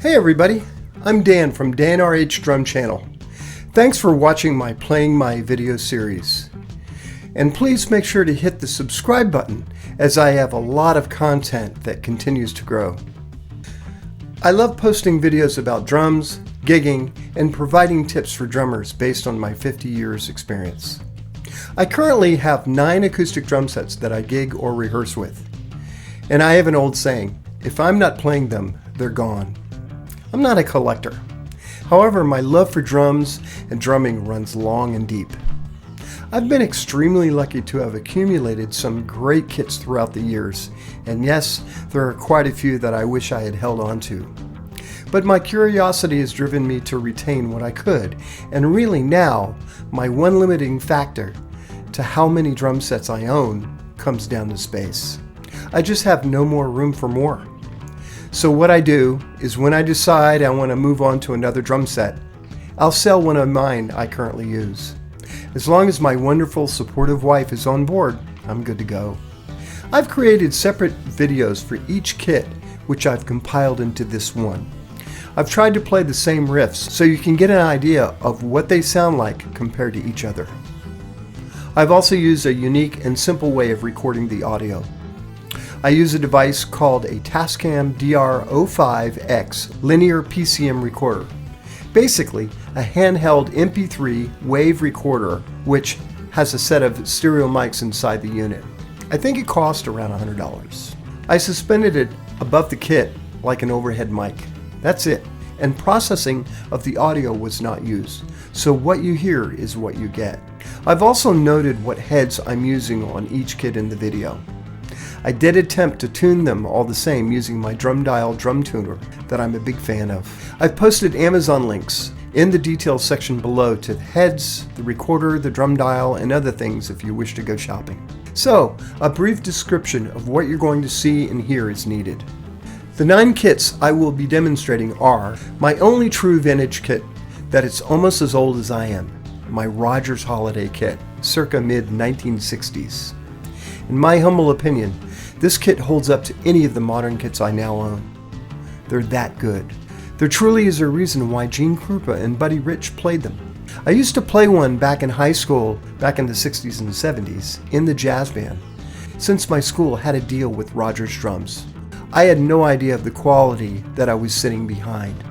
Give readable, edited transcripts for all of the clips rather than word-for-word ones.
Hey everybody, I'm Dan from DanRH Drum Channel. Thanks for watching my Playing My video series. And please make sure to hit the subscribe button as I have a lot of content that continues to grow. I love posting videos about drums, gigging, and providing tips for drummers based on my 50 years experience. I currently have 9 acoustic drum sets that I gig or rehearse with. And I have an old saying, if I'm not playing them, they're gone. I'm not a collector. However, my love for drums and drumming runs long and deep. I've been extremely lucky to have accumulated some great kits throughout the years, and yes, there are quite a few that I wish I had held on to. But my curiosity has driven me to retain what I could, and really now, my one limiting factor to how many drum sets I own comes down to space. I just have no more room for more. So what I do is when I decide I want to move on to another drum set, I'll sell one of mine I currently use. As long as my wonderful, supportive wife is on board, I'm good to go. I've created separate videos for each kit, which I've compiled into this one. I've tried to play the same riffs so you can get an idea of what they sound like compared to each other. I've also used a unique and simple way of recording the audio. I use a device called a Tascam DR05X linear PCM recorder. Basically, a handheld MP3 wave recorder which has a set of stereo mics inside the unit. I think it cost around $100. I suspended it above the kit like an overhead mic. That's it. And processing of the audio was not used. So what you hear is what you get. I've also noted what heads I'm using on each kit in the video. I did attempt to tune them all the same using my drum dial drum tuner that I'm a big fan of. I've posted Amazon links in the details section below to the heads, the recorder, the drum dial, and other things if you wish to go shopping. So, a brief description of what you're going to see and hear is needed. The 9 kits I will be demonstrating are my only true vintage kit that is almost as old as I am, my Rogers Holiday kit, circa mid-1960s. In my humble opinion, this kit holds up to any of the modern kits I now own. They're that good. There truly is a reason why Gene Krupa and Buddy Rich played them. I used to play one back in high school, back in the 60s and 70s, in the jazz band, since my school had a deal with Rogers drums. I had no idea of the quality that I was sitting behind.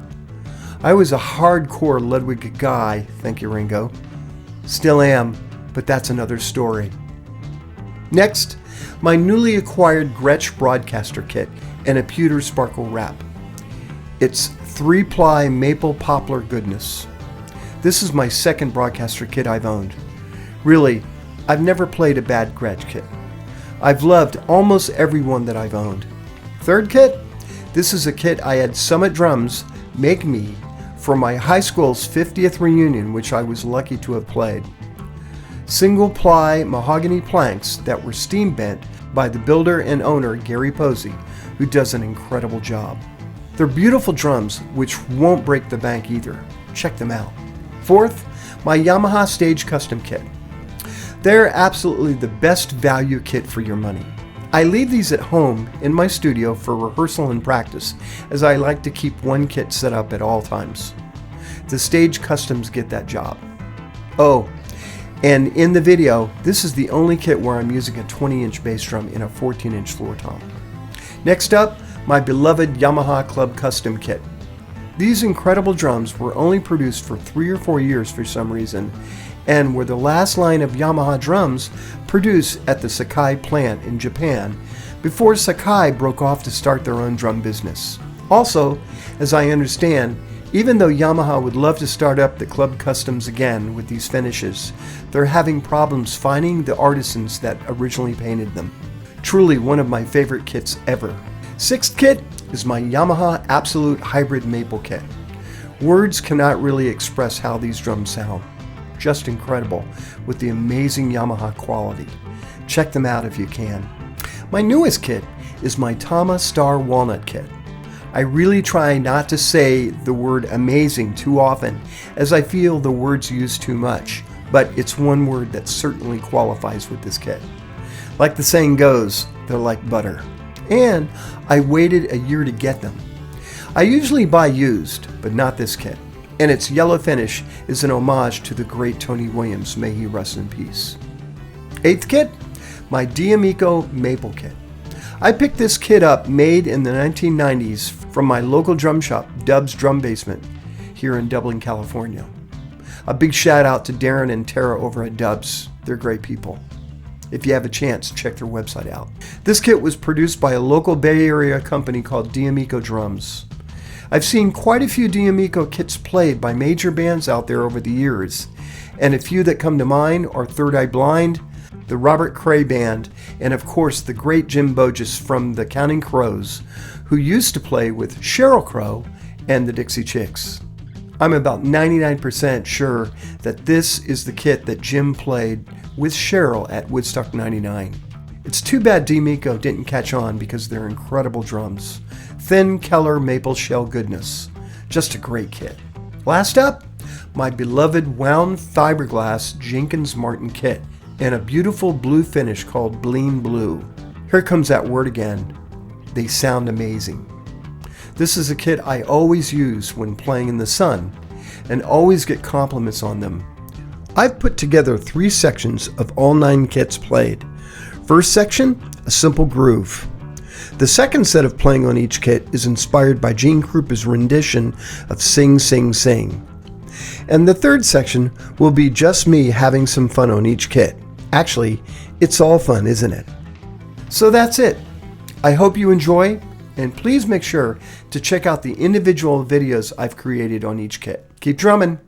I was a hardcore Ludwig guy, thank you Ringo. Still am, but that's another story. Next, my newly acquired Gretsch Broadkaster kit and a Pewter sparkle wrap. It's 3-ply maple poplar goodness. This is my second Broadkaster kit I've owned. Really, I've never played a bad Gretsch kit. I've loved almost every one that I've owned. Third kit? This is a kit I had Summit Drums make me for my high school's 50th reunion, which I was lucky to have played. Single-ply mahogany planks that were steam bent by the builder and owner Gary Posey, who does an incredible job. They're beautiful drums which won't break the bank either. Check them out. Fourth, my Yamaha Stage Custom Kit. They're absolutely the best value kit for your money. I leave these at home in my studio for rehearsal and practice, as I like to keep one kit set up at all times. The Stage Customs get that job. Oh, and in the video, this is the only kit where I'm using a 20-inch bass drum in a 14-inch floor tom. Next up, my beloved Yamaha Club Custom Kit. These incredible drums were only produced for 3 or 4 years for some reason, and were the last line of Yamaha drums produced at the Sakai plant in Japan before Sakai broke off to start their own drum business. Also, as I understand, even though Yamaha would love to start up the Club Customs again with these finishes, they're having problems finding the artisans that originally painted them. Truly one of my favorite kits ever. Sixth kit is my Yamaha Absolute Hybrid Maple Kit. Words cannot really express how these drums sound. Just incredible with the amazing Yamaha quality. Check them out if you can. My newest kit is my Tama Star Walnut Kit. I really try not to say the word amazing too often, as I feel the word's used too much, but it's one word that certainly qualifies with this kit. Like the saying goes, they're like butter. And I waited a year to get them. I usually buy used, but not this kit. And its yellow finish is an homage to the great Tony Williams, may he rest in peace. 8th kit, my D'Amico Maple Kit. I picked this kit up made in the 1990s from my local drum shop, Dub's Drum Basement, here in Dublin, California. A big shout out to Darren and Tara over at Dub's. They're great people. If you have a chance, check their website out. This kit was produced by a local Bay Area company called D'Amico Drums. I've seen quite a few D'Amico kits played by major bands out there over the years, and a few that come to mind are Third Eye Blind, the Robert Cray Band, and of course the great Jim Bogus from the Counting Crows, who used to play with Sheryl Crow and the Dixie Chicks. I'm about 99% sure that this is the kit that Jim played with Sheryl at Woodstock 99. It's too bad D'Amico didn't catch on because they're incredible drums. Thin Keller maple shell goodness. Just a great kit. Last up, my beloved wound fiberglass Jenkins-Martin Kit and a beautiful blue finish called Bleen Blue. Here comes that word again. They sound amazing. This is a kit I always use when playing in the sun and always get compliments on them. I've put together 3 sections of all 9 kits played. First section, a simple groove. The second set of playing on each kit is inspired by Gene Krupa's rendition of Sing Sing Sing. And the third section will be just me having some fun on each kit. Actually, it's all fun, isn't it? So that's it. I hope you enjoy, and please make sure to check out the individual videos I've created on each kit. Keep drumming!